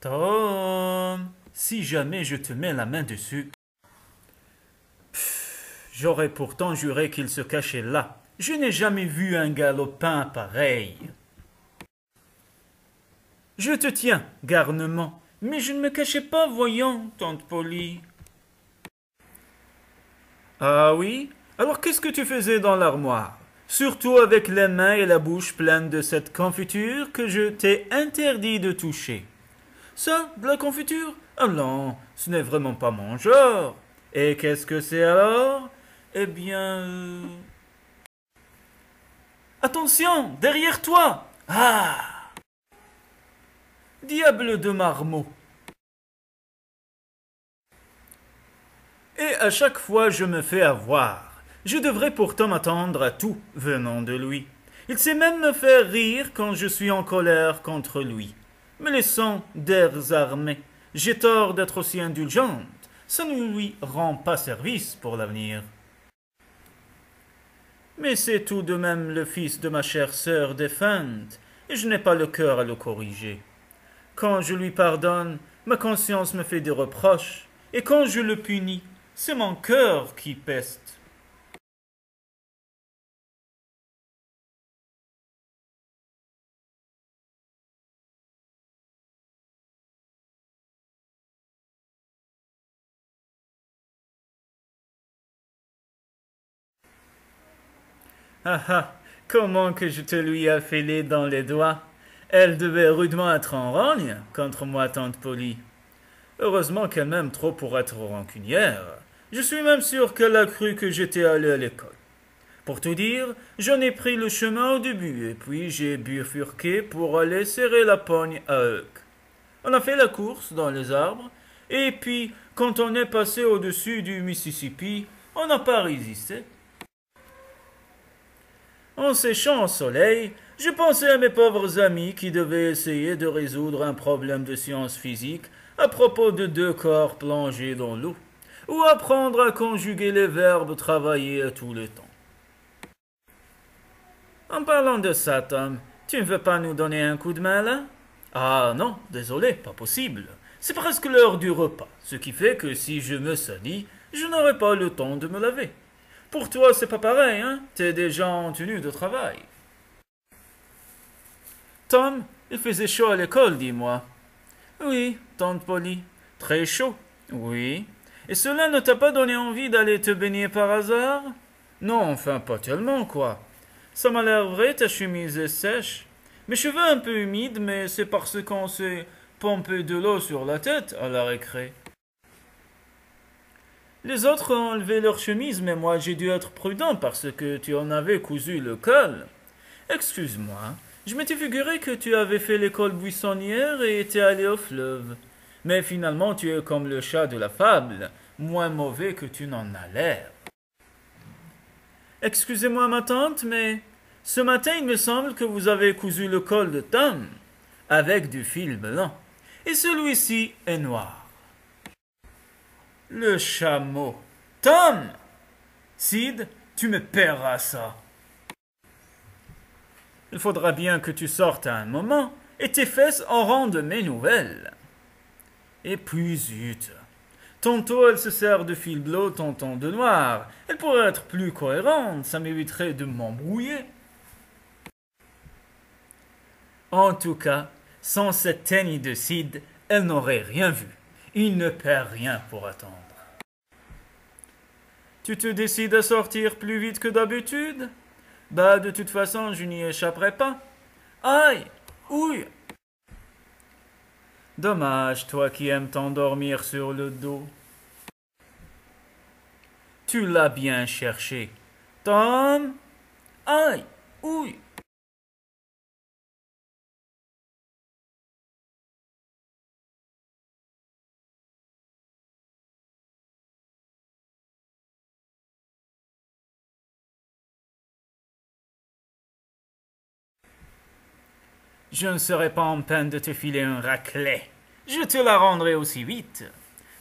Tom, si jamais je te mets la main dessus, j'aurais pourtant juré qu'il se cachait là. Je n'ai jamais vu un galopin pareil. Je te tiens, garnement, mais je ne me cachais pas, voyons, tante Polly. Ah oui? Alors qu'est-ce que tu faisais dans l'armoire? Surtout avec les mains et la bouche pleines de cette confiture que je t'ai interdit de toucher. Ça, de la confiture? Ah non, ce n'est vraiment pas mon genre. Et qu'est-ce que c'est alors? Eh bien... Attention, derrière toi! Ah! Diable de marmot! Et à chaque fois je me fais avoir. Je devrais pourtant m'attendre à tout venant de lui. Il sait même me faire rire quand je suis en colère contre lui. Me laissant d'airs armés. J'ai tort d'être aussi indulgente. Ça ne lui rend pas service pour l'avenir. Mais c'est tout de même le fils de ma chère sœur défunte, et je n'ai pas le cœur à le corriger. Quand je lui pardonne, ma conscience me fait des reproches, et quand je le punis, c'est mon cœur qui peste. Ah ah, comment que je te lui ai filé dans les doigts? Elle devait rudement être en rogne contre moi, tante Polly. Heureusement qu'elle m'aime trop pour être rancunière. Je suis même sûr qu'elle a cru que j'étais allé à l'école. Pour tout dire, j'en ai pris le chemin au début, et puis j'ai bifurqué pour aller serrer la pogne à Huck. On a fait la course dans les arbres, et puis, quand on est passé au-dessus du Mississippi, on n'a pas résisté. En séchant au soleil, je pensais à mes pauvres amis qui devaient essayer de résoudre un problème de science physique à propos de deux corps plongés dans l'eau, ou apprendre à conjuguer les verbes travailler à tous les temps. En parlant de ça, Tom, tu ne veux pas nous donner un coup de main là? Ah non, désolé, pas possible. C'est presque l'heure du repas, ce qui fait que si je me salis, je n'aurai pas le temps de me laver. Pour toi, c'est pas pareil, hein? T'es déjà en tenue de travail. Tom, il faisait chaud à l'école, dis-moi. Oui, tante Polly. Très chaud. Oui. Et cela ne t'a pas donné envie d'aller te baigner par hasard? Non, enfin, pas tellement, quoi. Ça m'a l'air vrai, ta chemise est sèche. Mes cheveux un peu humides, mais c'est parce qu'on s'est pompé de l'eau sur la tête à la récré. Les autres ont enlevé leur chemise, mais moi j'ai dû être prudent parce que tu en avais cousu le col. Excuse-moi, je m'étais figuré que tu avais fait l'école buissonnière et étais allé au fleuve. Mais finalement tu es comme le chat de la fable, moins mauvais que tu n'en as l'air. Excusez-moi ma tante, mais ce matin il me semble que vous avez cousu le col de Tom avec du fil blanc, et celui-ci est noir. Le chameau. Tom! Sid, tu me paieras ça. Il faudra bien que tu sortes à un moment, et tes fesses auront de mes nouvelles. Et puis, zut. Tantôt elle se sert de fil bleu, tantôt de noir. Elle pourrait être plus cohérente, ça m'éviterait de m'embrouiller. En tout cas, sans cette teigne de Sid, elle n'aurait rien vu. Il ne perd rien pour attendre. Tu te décides à sortir plus vite que d'habitude? Bah, de toute façon, je n'y échapperai pas. Aïe! Ouille! Dommage, toi qui aimes t'endormir sur le dos. Tu l'as bien cherché. Tom? Aïe! Ouille! Je ne serai pas en peine de te filer un raclet. Je te la rendrai aussi vite.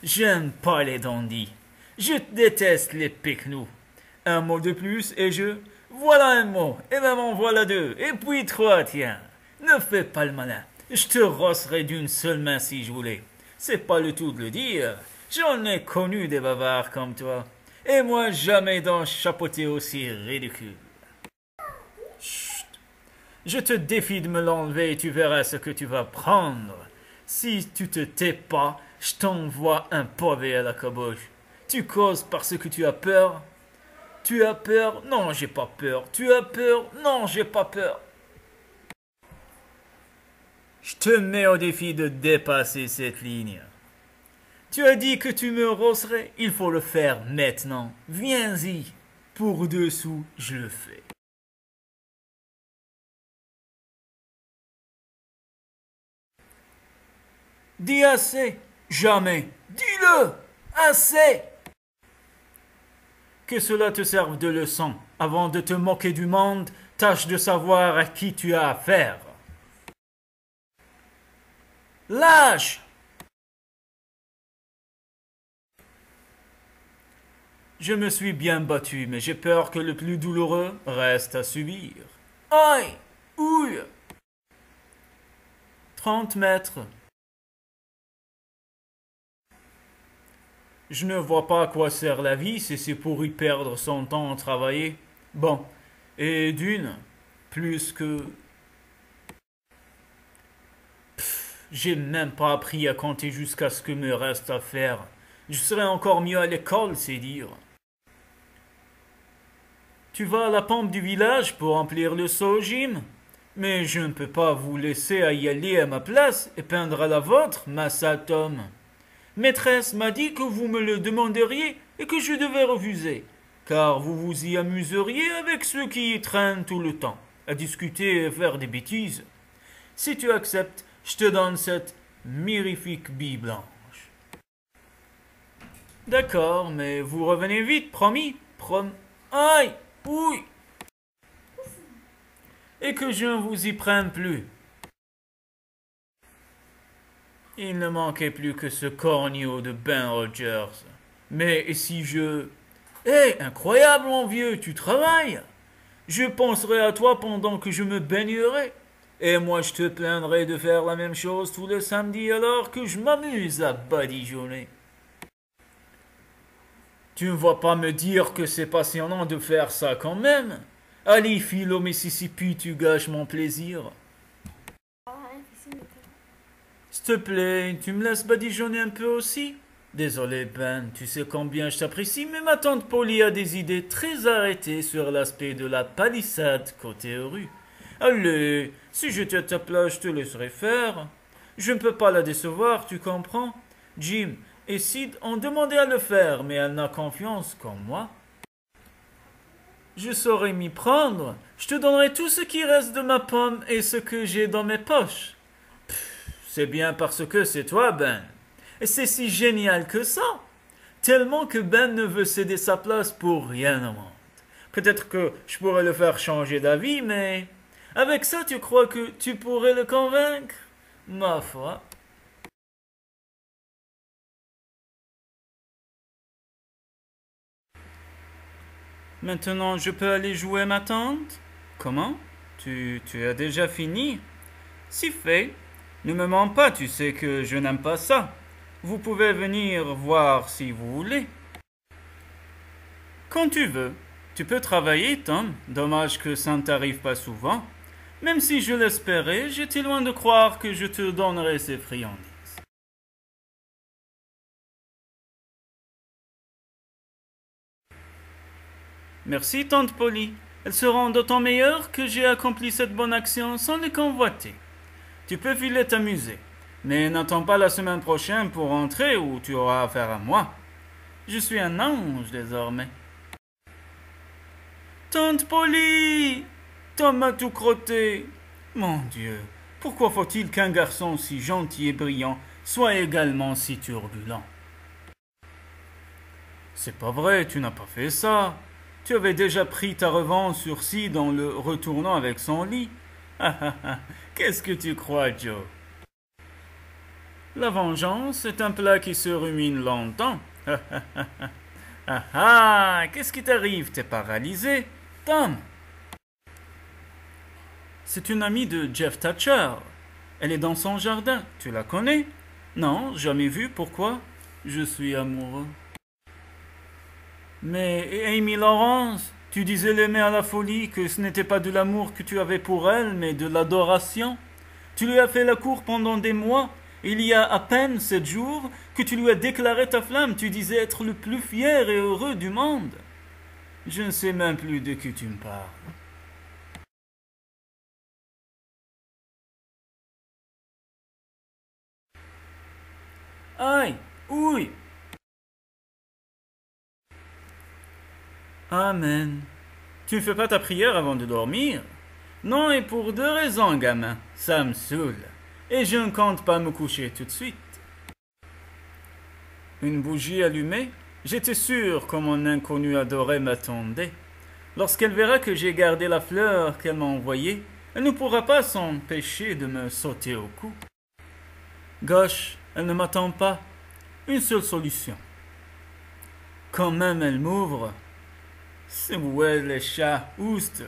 J'aime pas les dandys. Je déteste les pique-nous. Un mot de plus et je... Voilà un mot, et même en voilà deux, et puis trois, tiens. Ne fais pas le malin. Je te rosserais d'une seule main si je voulais. C'est pas le tout de le dire. J'en ai connu des bavards comme toi. Et moi, jamais d'un chapeauté aussi ridicule. Chut. Je te défie de me l'enlever et tu verras ce que tu vas prendre. Si tu te tais pas, je t'envoie un pavé à la caboche. Tu causes parce que tu as peur. Tu as peur? Non, j'ai pas peur. Tu as peur? Non, j'ai pas peur. Je te mets au défi de dépasser cette ligne. Tu as dit que tu me rosserais. Il faut le faire maintenant. Viens-y. Pour 2 sous, je le fais. Dis assez. Jamais. Dis-le. Assez. Que cela te serve de leçon. Avant de te moquer du monde, tâche de savoir à qui tu as affaire. Lâche! Je me suis bien battu, mais j'ai peur que le plus douloureux reste à subir. Aïe! Ouille! 30 mètres. Je ne vois pas à quoi sert la vie si c'est pour y perdre son temps à travailler. Bon, et d'une, plus que... J'ai même pas appris à compter jusqu'à ce que me reste à faire. Je serais encore mieux à l'école, c'est dire. Tu vas à la pompe du village pour remplir le seau au gym? Mais je ne peux pas vous laisser à y aller à ma place et peindre à la vôtre, massa Tom. Maîtresse m'a dit que vous me le demanderiez et que je devais refuser, car vous vous y amuseriez avec ceux qui y traînent tout le temps, à discuter et faire des bêtises. Si tu acceptes, je te donne cette mirifique bille blanche. D'accord, mais vous revenez vite, promis. Aïe! Oui! Et que je ne vous y prenne plus. Il ne manquait plus que ce corneau de Ben Rogers. Mais et si je... Hé, incroyable mon vieux, tu travailles? Je penserai à toi pendant que je me baignerai. Et moi je te plaindrai de faire la même chose tous les samedis alors que je m'amuse à badigeonner. Tu ne vas pas me dire que c'est passionnant de faire ça quand même? Allez, file au Mississippi, tu gâches mon plaisir. S'il te plaît, tu me laisses badigeonner un peu aussi? Désolé, Ben, tu sais combien je t'apprécie, mais ma tante Polly a des idées très arrêtées sur l'aspect de la palissade côté rue. Allez, si j'étais à ta place, je te laisserais faire. Je ne peux pas la décevoir, tu comprends? Jim et Sid ont demandé à le faire, mais elle n'a confiance qu'en moi. Je saurais m'y prendre. Je te donnerai tout ce qui reste de ma pomme et ce que j'ai dans mes poches. C'est bien parce que c'est toi, Ben. Et c'est si génial que ça. Tellement que Ben ne veut céder sa place pour rien au monde. Peut-être que je pourrais le faire changer d'avis, mais... Avec ça, tu crois que tu pourrais le convaincre? Ma foi. Maintenant, je peux aller jouer ma tante? Comment? Tu as déjà fini? Si fait. Ne me mens pas, tu sais que je n'aime pas ça. Vous pouvez venir voir si vous voulez. Quand tu veux. Tu peux travailler, Tom. Dommage que ça ne t'arrive pas souvent. Même si je l'espérais, j'étais loin de croire que je te donnerais ces friandises. Merci, tante Polly. Elles seront d'autant meilleures que j'ai accompli cette bonne action sans les convoiter. Tu peux filer t'amuser, mais n'attends pas la semaine prochaine pour rentrer ou tu auras affaire à moi. Je suis un ange désormais. Tante Polly! Tom m'a tout crotté. Mon Dieu, pourquoi faut-il qu'un garçon si gentil et brillant soit également si turbulent? C'est pas vrai, tu n'as pas fait ça. Tu avais déjà pris ta revanche sur Sid en le retournant avec son lit. Ah ah ah, qu'est-ce que tu crois, Joe? La vengeance est un plat qui se rumine longtemps. Ah ah ah ah. Ah ah, qu'est-ce qui t'arrive? T'es paralysé, Tom? C'est une amie de Jeff Thatcher. Elle est dans son jardin. Tu la connais? Non, jamais vue. Pourquoi? Je suis amoureux. Mais Amy Lawrence, tu disais l'aimer à la folie, que ce n'était pas de l'amour que tu avais pour elle, mais de l'adoration. Tu lui as fait la cour pendant des mois. Il y a à peine 7 jours que tu lui as déclaré ta flamme. Tu disais être le plus fier et heureux du monde. Je ne sais même plus de qui tu me parles. Aïe, ouille. Amen. Tu ne fais pas ta prière avant de dormir? Non, et pour 2 raisons, gamin. Ça me saoule. Et je ne compte pas me coucher tout de suite. Une bougie allumée? J'étais sûr que mon inconnue adorée m'attendait. Lorsqu'elle verra que j'ai gardé la fleur qu'elle m'a envoyée, elle ne pourra pas s'empêcher de me sauter au cou. Gauche, elle ne m'attend pas. Une seule solution. Quand même elle m'ouvre. C'est où est le chat ouste.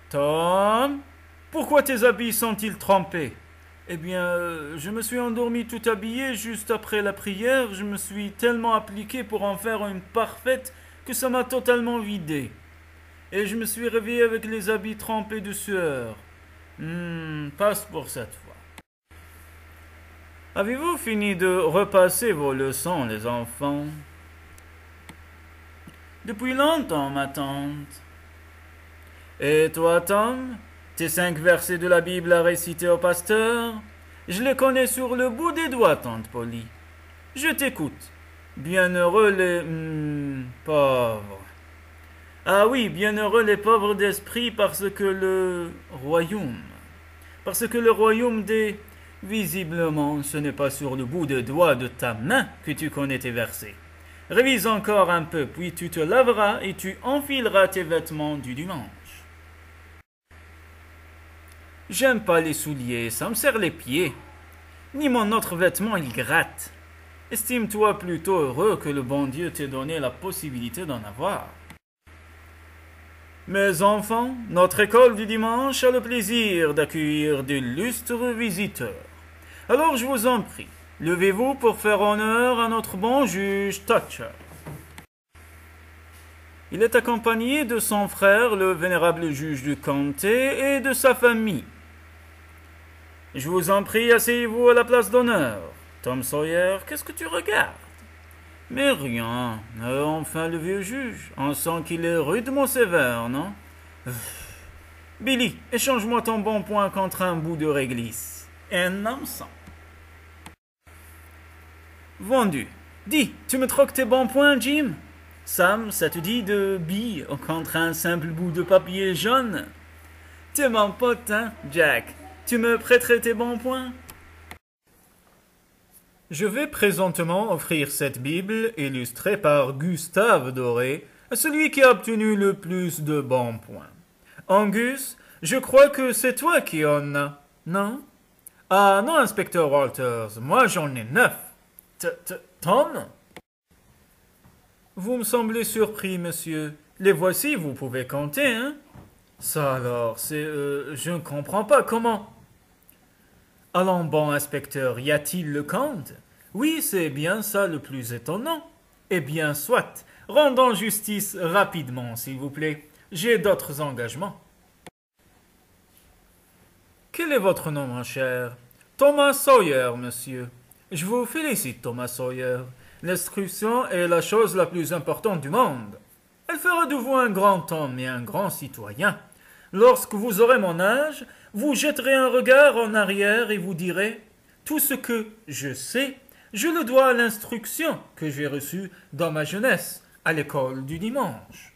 Tom, pourquoi tes habits sont-ils trempés? Eh bien, je me suis endormi tout habillé juste après la prière. Je me suis tellement appliqué pour en faire une parfaite que ça m'a totalement vidé. Et je me suis réveillé avec les habits trempés de sueur. Passe pour cette fois. Avez-vous fini de repasser vos leçons, les enfants? Depuis longtemps, ma tante. Et toi, Tom? Tes 5 versets de la Bible à réciter au pasteur? Je les connais sur le bout des doigts, tante Polly. Je t'écoute. Bienheureux les... pauvres. Ah oui, bienheureux les pauvres d'esprit parce que le royaume des... Visiblement, ce n'est pas sur le bout des doigts de ta main que tu connais tes versets. Révise encore un peu, puis tu te laveras et tu enfileras tes vêtements du dimanche. J'aime pas les souliers, ça me serre les pieds. Ni mon autre vêtement, il gratte. Estime-toi plutôt heureux que le bon Dieu t'ait donné la possibilité d'en avoir. Mes enfants, notre école du dimanche a le plaisir d'accueillir d'illustres visiteurs. Alors je vous en prie, levez-vous pour faire honneur à notre bon juge Thatcher. Il est accompagné de son frère, le vénérable juge du comté, et de sa famille. Je vous en prie, asseyez-vous à la place d'honneur. Tom Sawyer, qu'est-ce que tu regardes? Mais rien. Enfin, le vieux juge. On sent qu'il est rudement sévère, non? Billy, échange-moi ton bon point contre un bout de réglisse. Un hameçon. Vendu. Dis, tu me troques tes bons points, Jim? Sam, ça te dit de billes contre un simple bout de papier jaune? T'es mon pote, hein, Jack? Tu me prêterais tes bons points? Je vais présentement offrir cette Bible, illustrée par Gustave Doré, à celui qui a obtenu le plus de bons points. Angus, je crois que c'est toi qui en as, non? Ah non, inspecteur Walters, moi j'en ai 9. Tom? Vous me semblez surpris, monsieur. Les voici, vous pouvez compter, hein? Ça alors, je ne comprends pas, comment? Allons bon, inspecteur, y a-t-il le compte? Oui, c'est bien ça le plus étonnant. Eh bien, soit. Rendons justice rapidement, s'il vous plaît. J'ai d'autres engagements. Quel est votre nom, mon cher? Thomas Sawyer, monsieur. Je vous félicite, Thomas Sawyer. L'instruction est la chose la plus importante du monde. Elle fera de vous un grand homme et un grand citoyen. Lorsque vous aurez mon âge, vous jetterez un regard en arrière et vous direz « Tout ce que je sais, je le dois à l'instruction que j'ai reçue dans ma jeunesse à l'école du dimanche.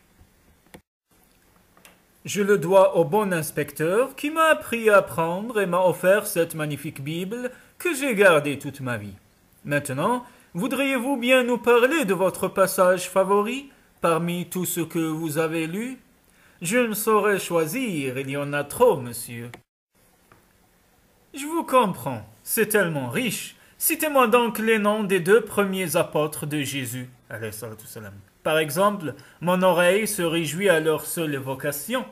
Je le dois au bon inspecteur qui m'a appris à apprendre et m'a offert cette magnifique Bible que j'ai gardée toute ma vie. Maintenant, voudriez-vous bien nous parler de votre passage favori parmi tout ce que vous avez lu? Je ne saurais choisir, il y en a trop, monsieur. Je vous comprends, c'est tellement riche. Citez-moi donc les noms des 2 premiers apôtres de Jésus. Par exemple, mon oreille se réjouit à leur seule évocation.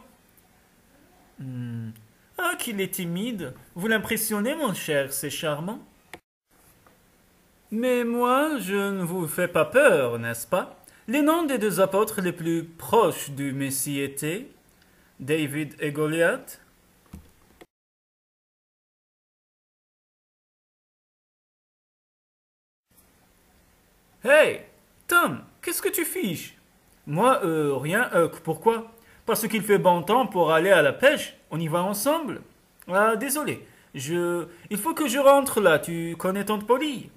Ah, qu'il est timide. Vous l'impressionnez, mon cher, c'est charmant. Mais moi, je ne vous fais pas peur, n'est-ce pas? Les noms des deux apôtres les plus proches du Messie étaient David et Goliath. Hey, Tom, qu'est-ce que tu fiches? Moi, rien. Pourquoi? Parce qu'il fait bon temps pour aller à la pêche. On y va ensemble? Ah, désolé. Il faut que je rentre là. Tu connais Tante Polly?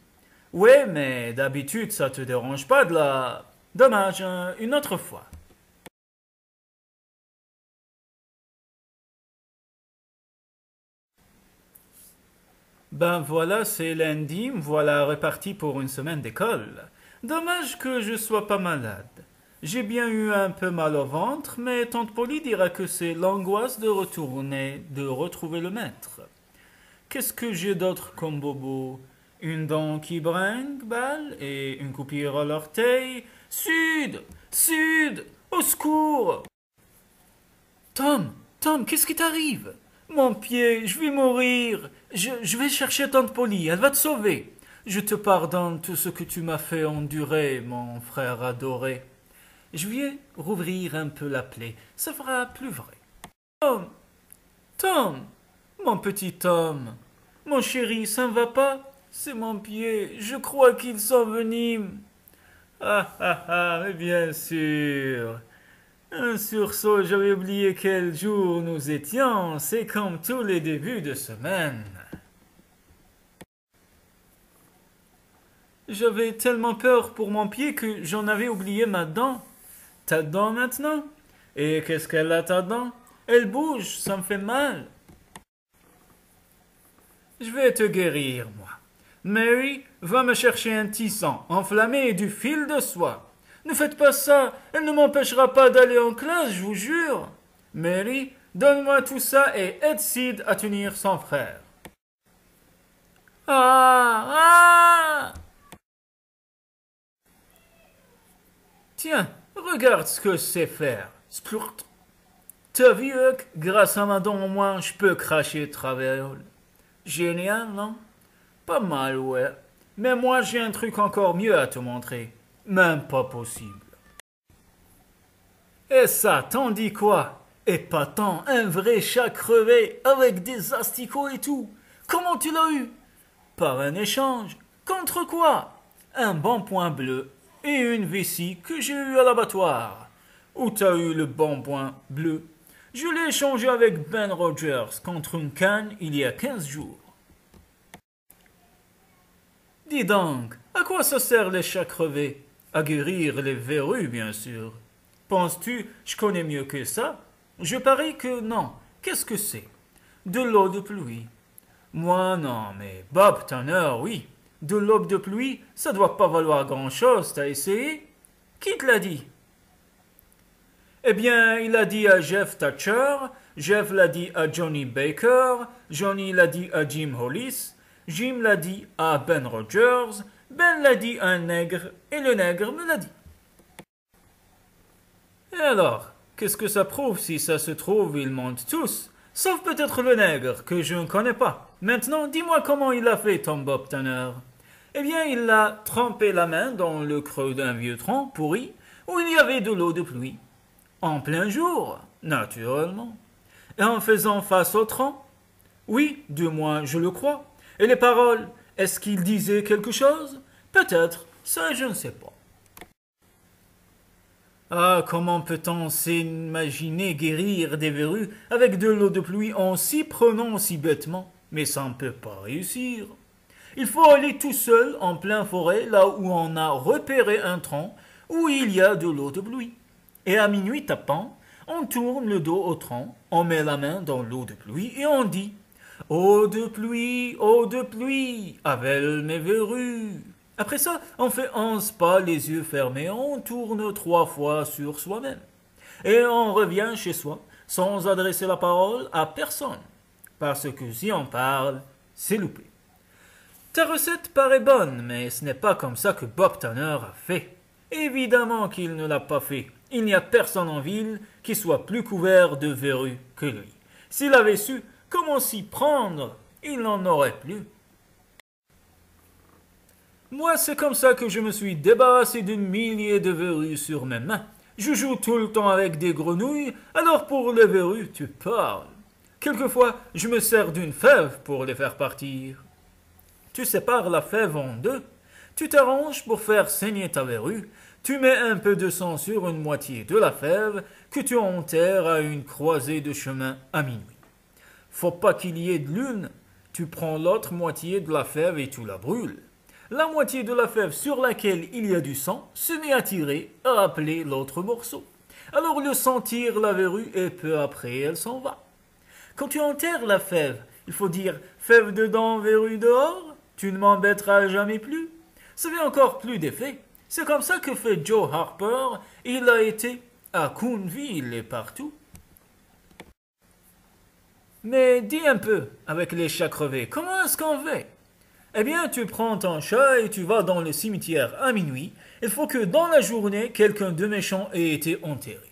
Ouais, mais d'habitude, ça te dérange pas de la... Dommage, hein, une autre fois. Ben voilà, c'est lundi, me voilà reparti pour une semaine d'école. Dommage que je sois pas malade. J'ai bien eu un peu mal au ventre, mais Tante Polly dira que c'est l'angoisse de retourner, de retrouver le maître. Qu'est-ce que j'ai d'autre comme bobo? Une dent qui brinque-balle et une coupure à l'orteil. Sud! Sud! Au secours! Tom, qu'est-ce qui t'arrive? Mon pied, je vais mourir. Je vais chercher Tante Polly, elle va te sauver. Je te pardonne tout ce que tu m'as fait endurer, mon frère adoré. Je vais rouvrir un peu la plaie, ça fera plus vrai. Tom, Tom, mon petit Tom, mon chéri, ça ne va pas? C'est mon pied, je crois qu'il s'envenime. Ah ah ah, mais bien sûr. Un sursaut, j'avais oublié quel jour nous étions. C'est comme tous les débuts de semaine. J'avais tellement peur pour mon pied que j'en avais oublié ma dent. Ta dent maintenant? Et qu'est-ce qu'elle a ta dent? Elle bouge, ça me fait mal. Je vais te guérir, moi. Mary, va me chercher un tisson enflammé et du fil de soie. Ne faites pas ça, elle ne m'empêchera pas d'aller en classe, je vous jure. Mary, donne-moi tout ça et aide Sid à tenir son frère. Ah! Tiens, regarde ce que c'est faire. Splurt. T'as vu, Huck, grâce à ma dent au moins, je peux cracher travers. Génial, non? Pas mal, ouais. Mais moi, j'ai un truc encore mieux à te montrer. Même pas possible. Et ça, t'en dis quoi? Épatant, un vrai chat crevé, avec des asticots et tout. Comment tu l'as eu? Par un échange. Contre quoi? Un bon point bleu et une vessie que j'ai eue à l'abattoir. Où t'as eu le bon point bleu? Je l'ai échangé avec Ben Rogers contre une canne il y a 15 jours. Dis donc, à quoi ça sert les chats crevés? À guérir les verrues, bien sûr. Penses-tu, je connais mieux que ça? Je parie que non. Qu'est-ce que c'est? De l'eau de pluie. Moi, non, mais Bob Tanner, oui. De l'eau de pluie, ça doit pas valoir grand-chose, t'as essayé? Qui te l'a dit? Eh bien, il a dit à Jeff Thatcher, Jeff l'a dit à Johnny Baker, Johnny l'a dit à Jim Hollis, Jim l'a dit à Ben Rogers, Ben l'a dit à un nègre, et le nègre me l'a dit. Et alors, qu'est-ce que ça prouve si ça se trouve, ils mentent tous, sauf peut-être le nègre, que je ne connais pas. Maintenant, dis-moi comment il a fait, Tom Bob Tanner. Eh bien, il a trempé la main dans le creux d'un vieux tronc pourri, où il y avait de l'eau de pluie. En plein jour, naturellement. Et en faisant face au tronc? Oui, du moins je le crois. Et les paroles, est-ce qu'il disait quelque chose? Peut-être, ça je ne sais pas. Ah, comment peut-on s'imaginer guérir des verrues avec de l'eau de pluie en s'y prenant aussi bêtement? Mais ça ne peut pas réussir. Il faut aller tout seul en plein forêt, là où on a repéré un tronc, où il y a de l'eau de pluie. Et à minuit tapant, on tourne le dos au tronc, on met la main dans l'eau de pluie et on dit eau de pluie, avale mes verrues. Après ça, on fait 11 pas les yeux fermés, on tourne 3 fois sur soi-même. Et on revient chez soi sans adresser la parole à personne. Parce que si on parle, c'est loupé. Ta recette paraît bonne, mais ce n'est pas comme ça que Bob Tanner a fait. Évidemment qu'il ne l'a pas fait. Il n'y a personne en ville qui soit plus couvert de verrues que lui. S'il avait su, Comment s'y prendre? Il n'en aurait plus. Moi, c'est comme ça que je me suis débarrassé d'une millier de verrues sur mes mains. Je joue tout le temps avec des grenouilles, alors pour les verrues, tu parles. Quelquefois, je me sers d'une fève pour les faire partir. Tu sépares la fève en deux. Tu t'arranges pour faire saigner ta verrue. Tu mets un peu de sang sur une moitié de la fève que tu enterres à une croisée de chemin à minuit. Faut pas qu'il y ait de lune. Tu prends l'autre moitié de la fève et tu la brûles. La moitié de la fève sur laquelle il y a du sang se met à tirer, à appeler l'autre morceau. Alors le sang tire la verrue et peu après elle s'en va. Quand tu enterres la fève, il faut dire fève dedans, verrue dehors. Tu ne m'embêteras jamais plus. Ça fait encore plus d'effet. C'est comme ça que fait Joe Harper. Il a été à Coonville et partout. Mais dis un peu, avec les chats crevés, comment est-ce qu'on fait? Eh bien, tu prends ton chat et tu vas dans le cimetière à minuit. Il faut que dans la journée, quelqu'un de méchant ait été enterré.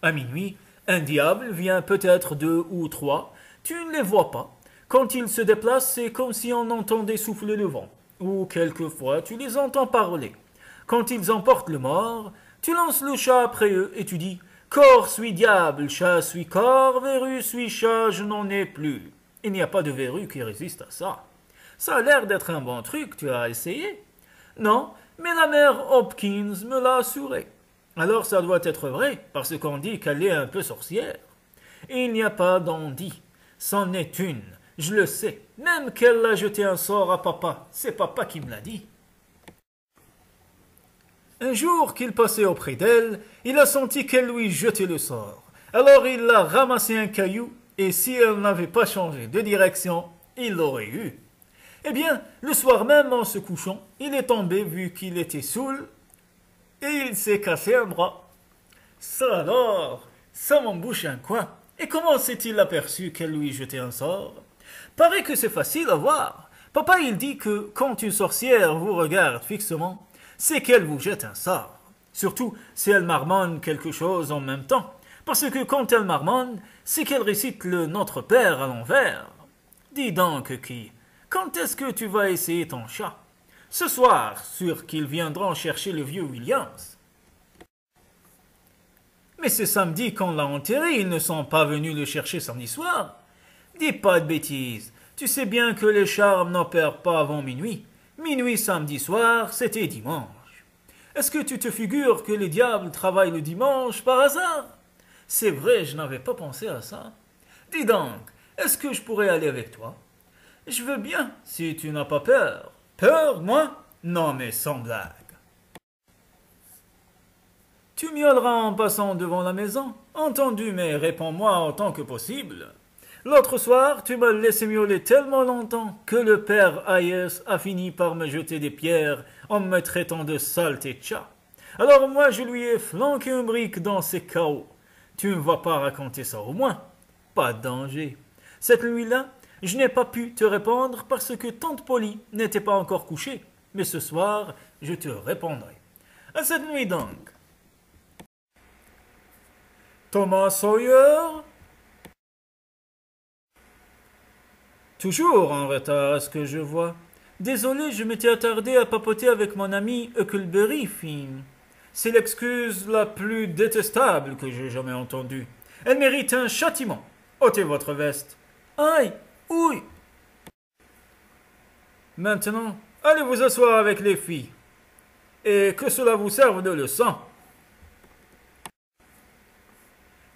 À minuit, un diable vient peut-être 2 ou 3. Tu ne les vois pas. Quand ils se déplacent, c'est comme si on entendait souffler le vent. Ou quelquefois, tu les entends parler. Quand ils emportent le mort, tu lances le chat après eux et tu dis « Corps suis diable, chat suis corps, verrue suis chat, je n'en ai plus. » Il n'y a pas de verrue qui résiste à ça. Ça a l'air d'être un bon truc, tu as essayé? Non, mais la mère Hopkins me l'a assuré. Alors ça doit être vrai, parce qu'on dit qu'elle est un peu sorcière. Il n'y a pas d'on-dit. C'en est une, je le sais. Même qu'elle a jeté un sort à papa. C'est papa qui me l'a dit. Un jour qu'il passait auprès d'elle, il a senti qu'elle lui jetait le sort. Alors il a ramassé un caillou, et si elle n'avait pas changé de direction, il l'aurait eu. Eh bien, le soir même, en se couchant, il est tombé vu qu'il était saoul, et il s'est cassé un bras. Ça alors, ça m'embouche un coin. Et comment s'est-il aperçu qu'elle lui jetait un sort? Paraît que c'est facile à voir. Papa, il dit que quand une sorcière vous regarde fixement, c'est qu'elle vous jette un sort. Surtout si elle marmonne quelque chose en même temps. Parce que quand elle marmonne, c'est qu'elle récite le Notre Père à l'envers. Dis donc, qui, quand est-ce que tu vas essayer ton chat? Ce soir, sûr qu'ils viendront chercher le vieux Williams. Mais c'est samedi qu'on l'a enterré, ils ne sont pas venus le chercher samedi soir. Dis pas de bêtises, tu sais bien que les charmes n'opèrent pas avant minuit. Minuit samedi soir, c'était dimanche. Est-ce que tu te figures que les diables travaillent le dimanche par hasard? C'est vrai, je n'avais pas pensé à ça. Dis donc, est-ce que je pourrais aller avec toi? Je veux bien, si tu n'as pas peur. Peur, moi? Non, mais sans blague. Tu miauleras en passant devant la maison. Entendu, mais réponds-moi autant que possible. L'autre soir, tu m'as laissé miauler tellement longtemps que le père Hayes a fini par me jeter des pierres en me traitant de saleté de chat. Alors moi, je lui ai flanqué une brique dans ses chaos. Tu ne vas pas raconter ça au moins. Pas de danger. Cette nuit-là, je n'ai pas pu te répondre parce que tante Polly n'était pas encore couchée. Mais ce soir, je te répondrai. À cette nuit donc. Thomas Sawyer? Toujours en retard à ce que je vois. Désolé, je m'étais attardé à papoter avec mon ami Huckleberry Finn. C'est l'excuse la plus détestable que j'ai jamais entendue. Elle mérite un châtiment. Ôtez votre veste. Aïe! Ouille! Maintenant, allez vous asseoir avec les filles. Et que cela vous serve de leçon.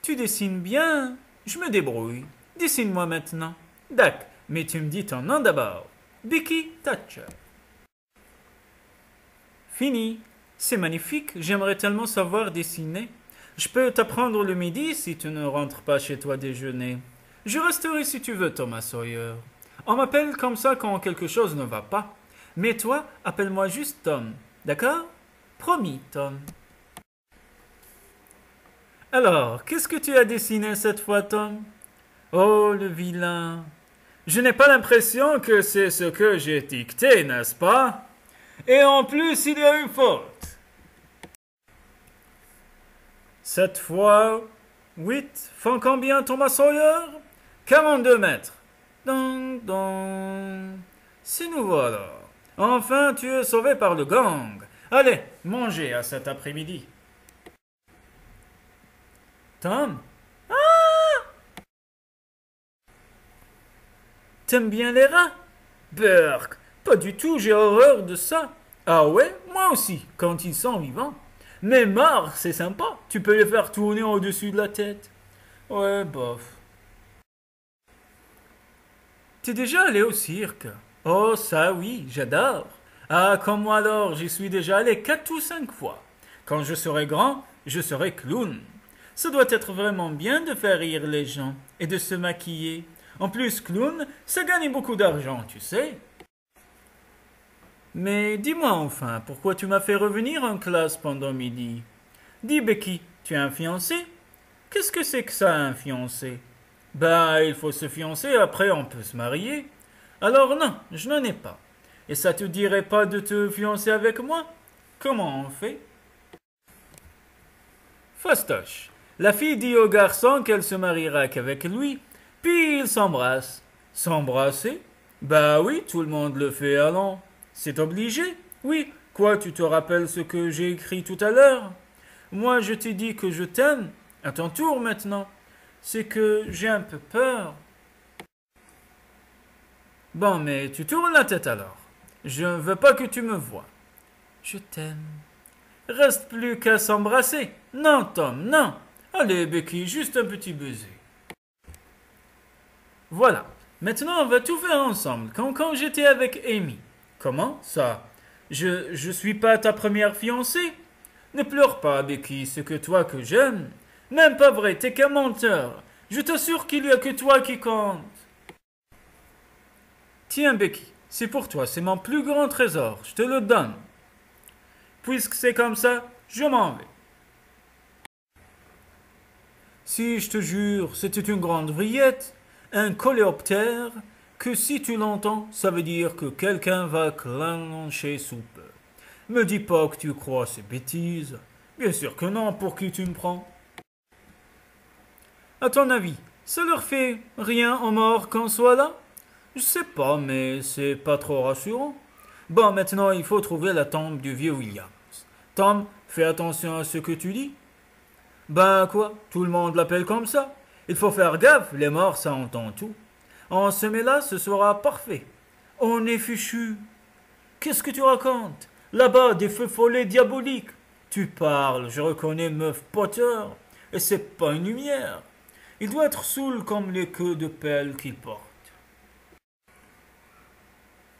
Tu dessines bien. Je me débrouille. Dessine-moi maintenant. Dac, mais tu me dis ton nom d'abord. Becky Thatcher. Fini. C'est magnifique. J'aimerais tellement savoir dessiner. Je peux t'apprendre le midi si tu ne rentres pas chez toi déjeuner. Je resterai si tu veux, Thomas Sawyer. On m'appelle comme ça quand quelque chose ne va pas. Mais toi, appelle-moi juste Tom. D'accord? Promis, Tom. Alors, qu'est-ce que tu as dessiné cette fois, Tom? Oh, le vilain. Je n'ai pas l'impression que c'est ce que j'ai dicté, n'est-ce pas? Et en plus, il y a une faute. Cette fois, 8 font combien, Thomas Sawyer? 42 mètres. Dong, dong. C'est nouveau alors. Enfin, tu es sauvé par le gang. Allez, mangez à cet après-midi. Tom? T'aimes bien les rats? Burk, pas du tout, j'ai horreur de ça. Ah ouais, moi aussi, quand ils sont vivants. Mais morts, c'est sympa, tu peux les faire tourner au-dessus de la tête. Ouais, bof. T'es déjà allé au cirque? Oh, ça oui, j'adore. Ah, comme moi alors, j'y suis déjà allé 4 ou 5 fois. Quand je serai grand, je serai clown. Ça doit être vraiment bien de faire rire les gens et de se maquiller. En plus, clown, ça gagne beaucoup d'argent, tu sais. Mais dis-moi enfin, pourquoi tu m'as fait revenir en classe pendant midi? Dis Becky, tu as un fiancé? Qu'est-ce que c'est que ça, un fiancé? Ben, il faut se fiancer, après on peut se marier. Alors non, je n'en ai pas. Et ça te dirait pas de te fiancer avec moi? Comment on fait? Fastoche. La fille dit au garçon qu'elle se mariera qu'avec lui, puis ils s'embrassent. S'embrasser? Bah oui, tout le monde le fait, allons. C'est obligé? Oui. Quoi, tu te rappelles ce que j'ai écrit tout à l'heure? Moi, je t'ai dit que je t'aime. À ton tour maintenant. C'est que j'ai un peu peur. Bon, mais tu tournes la tête alors. Je ne veux pas que tu me vois. Je t'aime. Reste plus qu'à s'embrasser. Non, Tom, non. Allez, Becky, juste un petit baiser. Voilà. Maintenant, on va tout faire ensemble, comme quand j'étais avec Amy. Comment ça? Je suis pas ta première fiancée? Ne pleure pas, Becky, c'est que toi que j'aime. Même pas vrai, t'es qu'un menteur. Je t'assure qu'il y a que toi qui compte. Tiens, Becky, c'est pour toi, c'est mon plus grand trésor, je te le donne. Puisque c'est comme ça, je m'en vais. Si, je te jure, c'était une grande vrillette, un coléoptère, que si tu l'entends, ça veut dire que quelqu'un va clencher sous peu. Me dis pas que tu crois ces bêtises. Bien sûr que non, pour qui tu me prends? À ton avis, ça leur fait rien aux morts qu'on soit là? Je sais pas, mais c'est pas trop rassurant. Bon, maintenant, il faut trouver la tombe du vieux Williams. Tom, fais attention à ce que tu dis. Ben quoi, tout le monde l'appelle comme ça. Il faut faire gaffe, les morts, ça entend tout. En ce là, ce sera parfait. On est fichu. Qu'est-ce que tu racontes? Là-bas, des feux follets diaboliques. Tu parles, je reconnais Meuf Potter. Et c'est pas une lumière. Il doit être saoul comme les queues de pelle qu'il porte.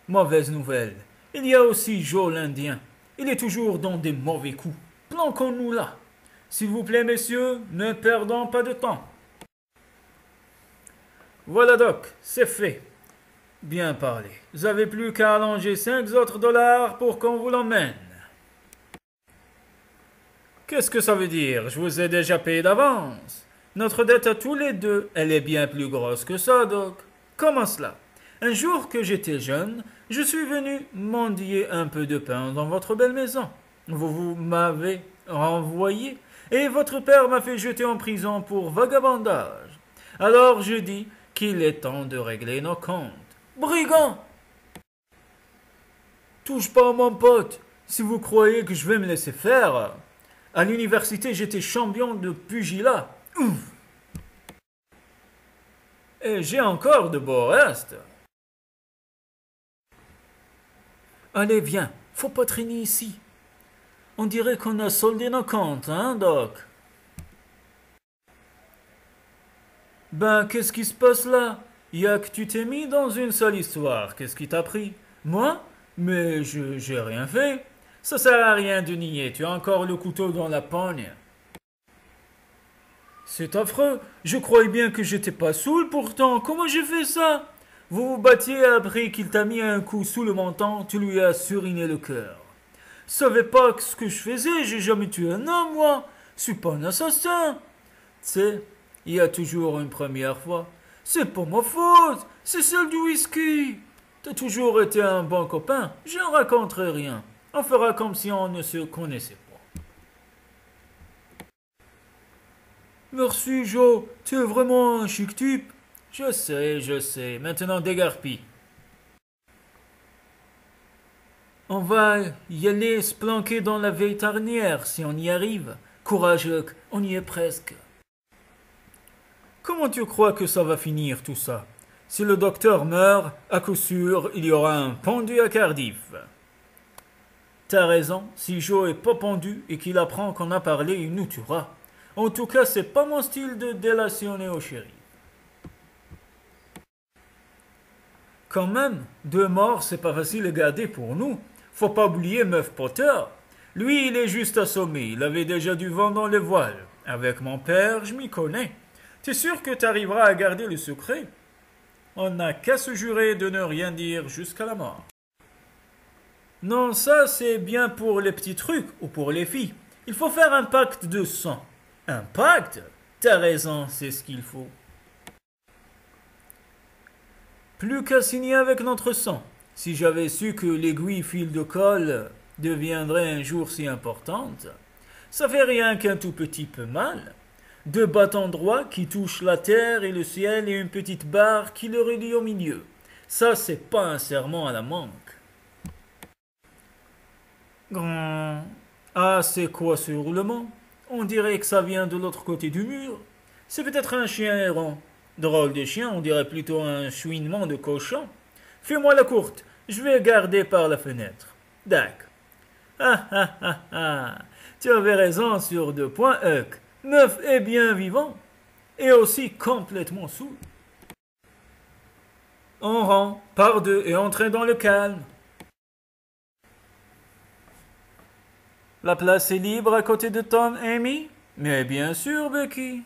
Mauvaise nouvelle. Il y a aussi Joe l'Indien. Il est toujours dans des mauvais coups. Planquons-nous là. S'il vous plaît, messieurs, ne perdons pas de temps. Voilà, Doc, c'est fait. Bien parlé. Vous avez plus qu'à allonger 5 autres dollars pour qu'on vous l'emmène. Qu'est-ce que ça veut dire? Je vous ai déjà payé d'avance. Notre dette à tous les deux, elle est bien plus grosse que ça, Doc. Comment cela? Un jour que j'étais jeune, je suis venu mendier un peu de pain dans votre belle maison. Vous m'avez renvoyé et votre père m'a fait jeter en prison pour vagabondage. Alors je dis qu'il est temps de régler nos comptes. Brigand! Touche pas à mon pote. Si vous croyez que je vais me laisser faire. À l'université, j'étais champion de pugilat. Ouf! Et j'ai encore de beaux restes. Allez, viens, faut pas traîner ici. On dirait qu'on a soldé nos comptes, hein, Doc? Ben, qu'est-ce qui se passe là? Y a que tu t'es mis dans une sale histoire. Qu'est-ce qui t'a pris? Moi? Mais j'ai rien fait. Ça sert à rien de nier. Tu as encore le couteau dans la pogne. C'est affreux. Je croyais bien que j'étais pas saoul pourtant. Comment j'ai fait ça? Vous vous battiez après qu'il t'a mis un coup sous le menton, tu lui as suriné le cœur. Savais pas ce que je faisais, j'ai jamais tué un homme, moi. Je suis pas un assassin. Tu sais, il y a toujours une première fois. C'est pas ma faute, c'est celle du whisky. T'as toujours été un bon copain, je ne raconterai rien. On fera comme si on ne se connaissait pas. Merci, Joe, tu es vraiment un chic type. Je sais. Maintenant dégarpille. On va y aller se planquer dans la vieille tarnière si on y arrive. Courage, Huck, on y est presque. Comment tu crois que ça va finir tout ça? Si le docteur meurt, à coup sûr, il y aura un pendu à Cardiff. T'as raison, si Joe est pas pendu et qu'il apprend qu'on a parlé, il nous tuera. En tout cas, c'est pas mon style de délationner au shérif. Quand même, 2 morts, c'est pas facile à garder pour nous. Faut pas oublier Meuf Potter. Lui, il est juste assommé. Il avait déjà du vent dans les voiles. Avec mon père, je m'y connais. T'es sûr que t'arriveras à garder le secret? On n'a qu'à se jurer de ne rien dire jusqu'à la mort. Non, ça c'est bien pour les petits trucs ou pour les filles. Il faut faire un pacte de sang. Un pacte? T'as raison, c'est ce qu'il faut. Plus qu'à signer avec notre sang. Si j'avais su que l'aiguille fil de colle deviendrait un jour si importante, ça fait rien qu'un tout petit peu mal. 2 bâtons droits qui touchent la terre et le ciel et une petite barre qui le relie au milieu. Ça, c'est pas un serment à la manque. Grand. Ah, c'est quoi ce hurlement? On dirait que ça vient de l'autre côté du mur. C'est peut-être un chien errant. Drôle de chien, on dirait plutôt un chouinement de cochon. Fais-moi la courte, je vais garder par la fenêtre. Dac. Ah. Tu avais raison sur 2 points, Huck. Meuf est bien vivant. Et aussi complètement saoul. On rend, par 2 et entrez dans le calme. La place est libre à côté de Tom, Amy? Mais bien sûr, Becky.